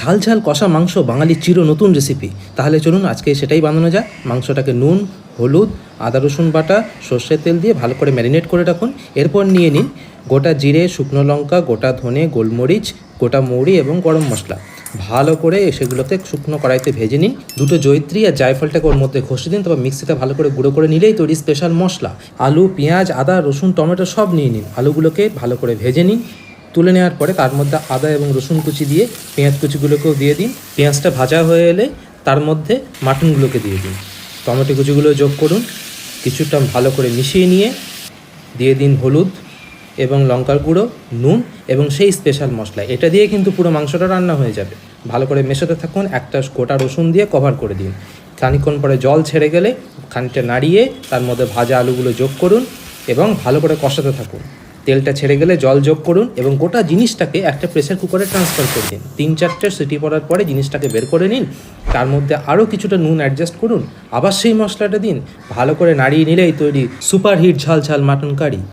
ঝাল ঝাল কষা মাংস বাঙালির চির নতুন রেসিপি। তাহলে চলুন আজকে সেটাই বানানো যাক। মাংসটাকে নুন, হলুদ, আদা রসুন বাটা, সর্ষের তেল দিয়ে ভালো করে ম্যারিনেট করে রাখুন। এরপর নিয়ে নিন গোটা জিরে, শুকনো লঙ্কা, গোটা ধনে, গোলমরিচ, গোটা মৌরি এবং গরম মশলা। ভালো করে সেগুলোকে শুকনো কড়াইতে ভেজে নিন। দুটো জয়িত্রী আর জায়ফলটাকে ওর মধ্যে ঘষে দিন, তবে মিক্সিতে ভালো করে গুঁড়ো করে নিলেই তৈরি স্পেশাল মশলা। আলু, পেঁয়াজ, আদা, রসুন, টমেটো সব নিয়ে নিন। আলুগুলোকে ভালো করে ভেজে নিন। তুলে নেওয়ার পরে তার মধ্যে আদা এবং রসুন কুচি দিয়ে পেঁয়াজ কুচিগুলোকেও দিয়ে দিন। পেঁয়াজটা ভাজা হয়ে এলে তার মধ্যে মাটনগুলোকে দিয়ে দিন। টমেটো কুচিগুলো যোগ করুন। কিছুটা ভালো করে মিশিয়ে নিয়ে দিয়ে দিন হলুদ এবং লঙ্কার গুঁড়ো, নুন এবং সেই স্পেশাল মশলা। এটা দিয়ে কিন্তু পুরো মাংসটা রান্না হয়ে যাবে। ভালো করে মেশাতে থাকুন। একটা গোটা রসুন দিয়ে কভার করে দিন। খানিকক্ষণ পরে জল ছেড়ে গেলে খানিকটা নাড়িয়ে তার মধ্যে ভাজা আলুগুলো যোগ করুন এবং ভালো করে কষাতে থাকুন। তেলটা ছেড়ে গেলে জল যোগ করুন এবং গোটা জিনিসটাকে একটা প্রেসার কুকারে ট্রান্সফার করে দিন। 3-4টে সিটি পড়ার পরে জিনিসটাকে বের করে নিন। তার মধ্যে আরও কিছুটা নুন অ্যাডজাস্ট করুন। আবার সেই মশলাটা দিন। ভালো করে নাড়িয়ে নিলেই তৈরি সুপার হিট ঝাল ঝাল মাটন কারি।